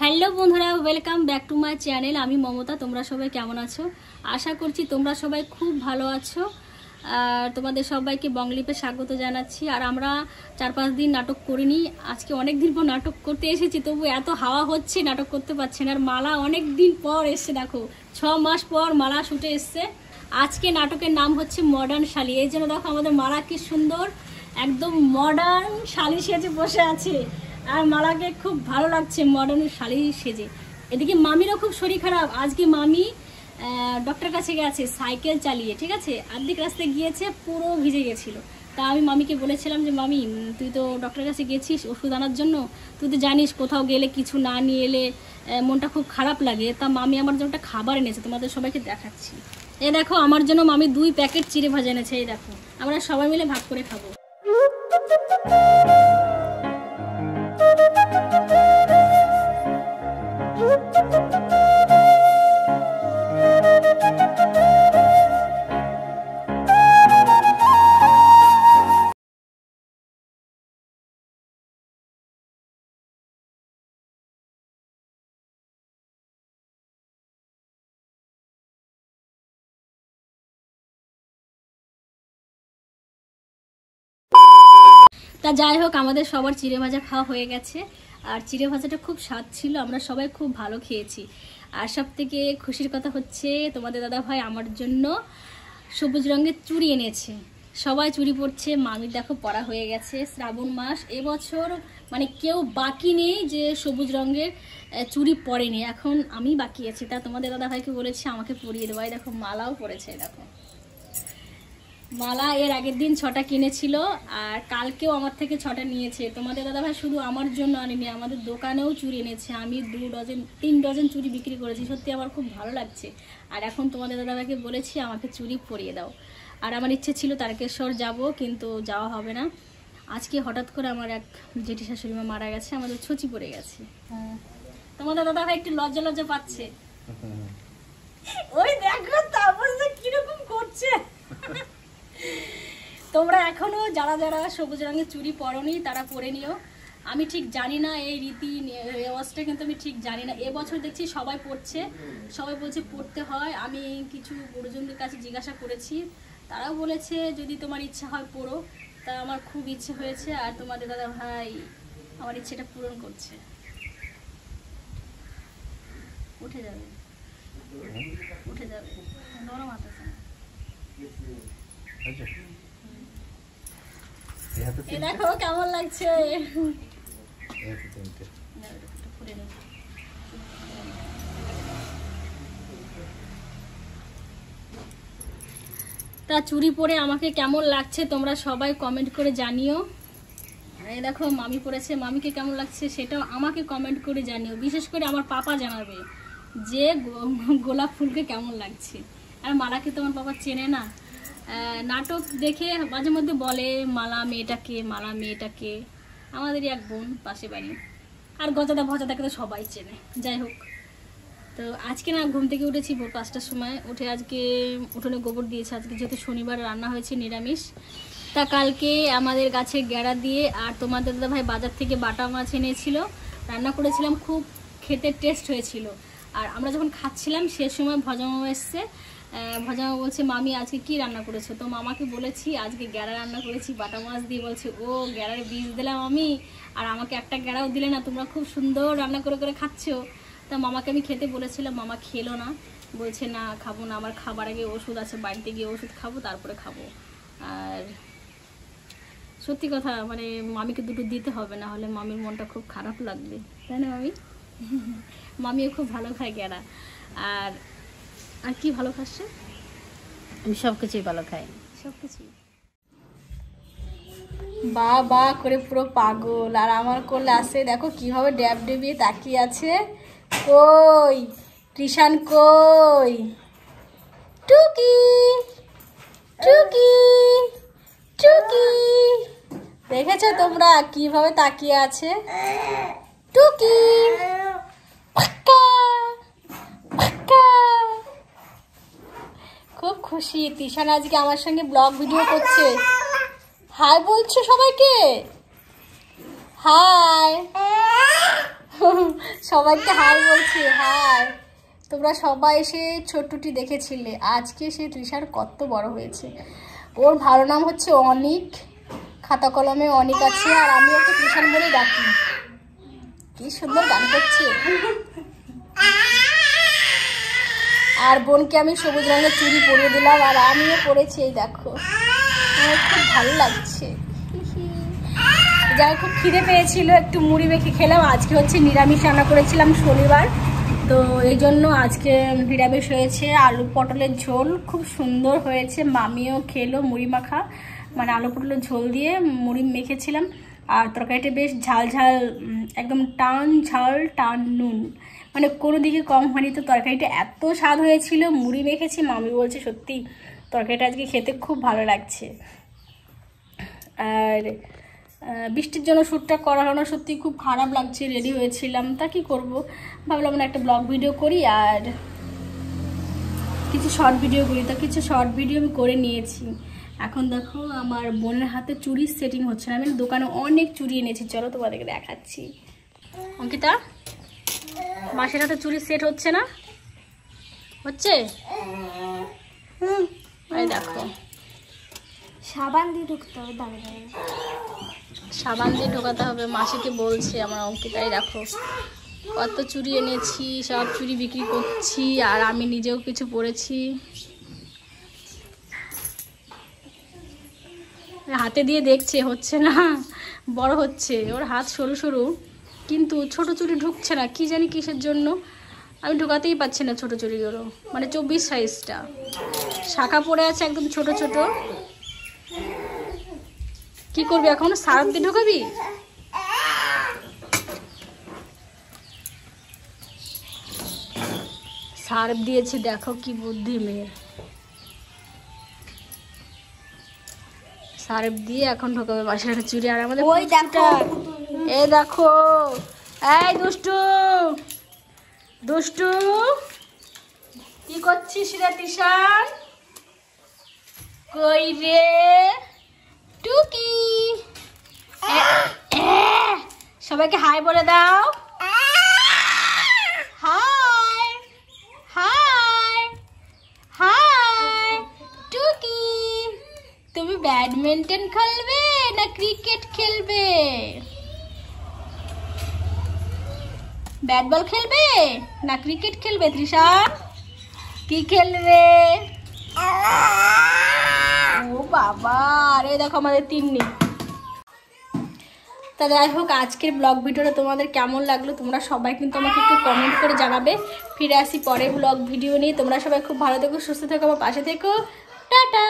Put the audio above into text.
Hello বন্ধুরা, welcome back to my channel. আমি মমতা। তোমরা সবাই কেমন আছো? আশা করছি তোমরা সবাই খুব ভালো আছো। আর তোমাদের সবাইকে বংলিপে স্বাগত জানাচ্ছি। আর আমরা 4-5 দিন নাটক করিনি, আজকে অনেক দিন পর নাটক করতে এসেছি। তবু এত হাওয়া হচ্ছে, নাটক করতে পারছি না। আর মালা অনেক দিন পর এসছে, দেখো 6 মাস পর মালা শুটে এসছে। আজকে নাটকের নাম হচ্ছে মডার্ন শালি। এই জন্য দেখো আমাদের মালা কি সুন্দর একদম মডার্ন শালি সেজে বসে আছে। আর মালাকে খুব ভালো লাগছে মডার্ন শালি সেজে। এদিকে মামিরও খুব শরীর খারাপ। আজকে মামি ডক্টর কাছে গেছে সাইকেল চালিয়ে, ঠিক আছে? অর্ধেক রাস্তায় গিয়েছে, পুরো ভিজে গেছিল। তা আমি মামিকে বলেছিলাম যে মামি, তুই তো ডক্টরের কাছে গেছিস ওষুধ আনার জন্য, তুই তো জানিস কোথাও গেলে কিছু না নিয়ে এলে মনটা খুব খারাপ লাগে। তা মামি আমার জন্য একটা খাবার এনেছে, তোমাদের সবাইকে দেখাচ্ছি। এই দেখো, আমার জন্য মামি 2 প্যাকেট চিড়ে ভাজা এনেছে। এই দেখো, আমরা সবাই মিলে ভাগ করে খাবো। তা যাই হোক, আমাদের সবার চিড়ে ভাজা খাওয়া হয়ে গেছে। আর চিড়ে ভাজাটা খুব স্বাদ ছিল, আমরা সবাই খুব ভালো খেয়েছি। আর সব থেকে খুশির কথা হচ্ছে তোমাদের দাদা ভাই আমার জন্য সবুজ রঙের চুড়ি এনেছে। সবাই চুড়ি পরছে, মামির দেখো পরা হয়ে গেছে। শ্রাবণ মাস, এবছর মানে কেউ বাকি নেই যে সবুজ রঙের চুড়ি পরেনি। এখন আমি বাকি আছি। তা তোমাদের দাদা ভাইকে বলেছি আমাকে পরিয়ে দেবো। দেখো মালাও পরেছে। দেখো মালা এর আগের দিন 6টা কিনেছিল, আর কালকেও আমার থেকে 6টা নিয়েছে। তোমাদের দাদাভাই শুধু আমার জন্য আনেনি, আমাদের দোকানেও চুড়ি এনেছে। আমি 3 ডজন চুড়ি বিক্রি করেছি। সত্যি আমার খুব ভালো লাগছে। আর এখন তোমাদের দাদাভাইকে বলেছি আমাকে চুড়ি পরিয়ে দাও। আর আমার ইচ্ছে ছিল তারকেশ্বর যাব, কিন্তু যাওয়া হবে না। আজকে হঠাৎ করে আমার এক জেঠি শাশুড়ি মা মারা গেছে, আমাদের ছুচি পড়ে গেছে। তোমাদের দাদাভাই একটু লজ্জা লজ্জা পাচ্ছে। ওই দেখো তারপর কিরকম করছে। তোমরা এখনো যারা যারা সবুজ রঙের চুড়ি পরনি তারা পরে নিও। আমি ঠিক জানি না এই রীতি রেওয়াজটা, কিন্তু আমি ঠিক জানি না। এবছর দেখছি সবাই পড়ছে, সবাই বলছে পড়তে হয়। আমি কিছু গুরুজনদের কাছে জিজ্ঞাসা করেছি, তারাও বলেছে যদি তোমার ইচ্ছা হয় পড়ো। তা আমার খুব ইচ্ছে হয়েছে, আর তোমাদের দাদা ভাই আমার ইচ্ছেটা পূরণ করছে। উঠে যাবে, উঠে যাবে, নরম হাতে। দেখো কেমন লাগছে। তা চুড়ি পরে আমাকে কেমন লাগছে তোমরা সবাই কমেন্ট করে জানিও। এই দেখো মামি পরেছে, মামিকে কেমন লাগছে সেটাও আমাকে কমেন্ট করে জানিও। বিশেষ করে আমার পাপা জানাবে যে গোলাপ ফুলকে কেমন লাগছে। আর মালাকে তো আমার পাপা চেনে না, নাটক দেখে মাঝে মধ্যে বলে মালা মেয়েটাকে, মালা মেয়েটাকে। আমাদেরই এক বোন পাশে বাড়ি। আর গজাদা ভজাদাকে তো সবাই চেনে। যাই হোক, তো আজকে না ঘুম থেকে উঠেছি ভোর 5টার সময়। উঠে আজকে উঠোনে গোবর দিয়েছে। আজকে যেহেতু শনিবার রান্না হয়েছে নিরামিষ। তা কালকে আমাদের গাছে গ্যাড়া দিয়ে আর তোমাদের দাদা ভাই বাজার থেকে বাটা মাছ এনেছিল, রান্না করেছিলাম। খুব খেতে টেস্ট হয়েছিল। আর আমরা যখন খাচ্ছিলাম সে সময় ভজামা এসছে। ভজামা বলছে মামি আজকে কি রান্না করেছো? তো মামাকে বলেছি আজকে গ্যাড়া রান্না করেছি বাটা মাছ দিয়ে। বলছে ও গ্যাড়ার বীজ দিলাম আমি, আর আমাকে একটা গ্যাড়াও দিলে না, তোমরা খুব সুন্দর রান্না করে করে খাচ্ছো। তা মামাকে আমি খেতে বলেছিলাম, মামা খেলো না, বলছে না খাবো না, আমার খাবার আগে ওষুধ আছে, বাড়িতে গিয়ে ওষুধ খাবো তারপরে খাবো। আর সত্যি কথা মানে মামিকে দুটো দিতে হবে, না হলে মামির মনটা খুব খারাপ লাগবে, তাই না মামি? মামিও খুব ভালো খায় গ্যাড়া। আর আর কি ভালো খাচ্ছে? আমি সব কিছুই ভালো খাই, সব কিছুই। বা বা করে পুরো পাগল। আর আমার কোলে আসে দেখো কিভাবে ড্যাব ডেবিয়ে তাকিয়ে আছে। কই কৃষান, কই টুকি, টুকি, টুকি। দেখেছো তোমরা কিভাবে তাকিয়ে আছে? টুকি খুব খুশি। তিশান আজকে আমার সঙ্গে ব্লগ ভিডিও করছে। হাই বলছো সবাইকে, হাই। সবাইকে হাই বলছি, হাই। তোমরা সবাই সে ছোট্টটি দেখেছিলে, আজকে সে তৃষার কত বড় হয়েছে। ওর ভালো নাম হচ্ছে অনিক, খাতা কলমে অনিক আছে, আর আমি ওকে তৃষান বলে ডাকি। কি সুন্দর গান করছে। আর বোনকে আমি সবুজ রঙের চুড়ি পরিয়ে দিলাম, আর আমিও পরেছি, এই দেখো, আমার খুব ভালো লাগছে। যাই খুব খিদে পেয়েছিল, একটু মুড়ি মেখে খেলাম। আজকে হচ্ছে নিরামিষ রান্না করেছিলাম শনিবার, তো এই জন্য আজকে নিরামিষ হয়েছে। আলু পটলের ঝোল খুব সুন্দর হয়েছে, মামিও খেলো মুড়ি মাখা, মানে আলু পটলের ঝোল দিয়ে মুড়ি মেখেছিলাম। আর তরকারিটা বেশ ঝাল ঝাল, একদম টান ঝাল টান নুন, মানে কোনো দিকে কম হয়নি। তো তরকারিটা এত স্বাদ হয়েছিল, মুড়ি মেখেছি, মামি বলছে সত্যি তরকারিটা আজকে খেতে খুব ভালো লাগছে। আর বৃষ্টির জন্য শ্যুটটা করা হলো না, সত্যি খুব খারাপ লাগছে। রেডি হয়েছিলাম, তা কি করব, ভাবলাম না একটা ব্লগ ভিডিও করি আর কিছু শর্ট ভিডিও করি। তা কিছু শর্ট ভিডিও আমি করে নিয়েছি। এখন দেখো আমার বোনের হাতে চুড়ির সেটিং হচ্ছে না, আমি দোকানে অনেক চুড়ি এনেছি, চলো তোমাদেরকে দেখাচ্ছি। অঙ্কিতা, মাসের হাতে চুড়ি সেট হচ্ছে না, হচ্ছে? এই দেখো, সাবান দিয়ে ঢুকতে হবে, দাঁড়িয়ে সাবান দিয়ে ঢোকাতে হবে, মাসিকে বলছে আমার অঙ্কিতাই। দেখো কত চুড়ি এনেছি, সব চুড়ি বিক্রি করছি, আর আমি নিজেও কিছু পরেছি। হাতে দিয়ে দেখছে, হচ্ছে না, বড় হচ্ছে। ওর হাত সরু সরু, কিন্তু ছোট চুড়ি ঢুকছে না, কি জানি কিসের জন্য। আমি ঢোকাতেই পারছি না ছোট চুড়িগুলো, মানে 24 সাইজটা শাখা পড়ে আছে একদম ছোট ছোট। কি করবি এখন, সার্ফ দিয়ে ঢোকাবি? সার্ফ দিয়েছে, দেখো কি বুদ্ধি মেয়ের। সার্ফ দিয়ে এখন ঢোকাবে বাসার চুড়ি। আর আমাদের ওই দেখো, এই দেখো, এই দুষ্টু দুষ্টু, কি করছিস রে তিশান? কই রে টুকি? সবাইকে হাই বলে দাও। হাই হাই হাই টুকি, তুমি ব্যাডমিন্টন খেলবে না ক্রিকেট খেলবে? ব্যাট বল খেলবে না ক্রিকেট খেলবে? তৃষান কি খেলবে? ও বাবা, আরে দেখো আমাদের তিন্নি। তা যাই হোক, আজকের ব্লগ ভিডিওটা তোমাদের কেমন লাগলো তোমরা সবাই কিন্তু আমাকে একটু কমেন্ট করে জানাবে। ফিরে আসি পরে ব্লগ ভিডিও নিয়ে। তোমরা সবাই খুব ভালো থেকো, সুস্থ থেকো, আমার পাশে থেকো। টাটা।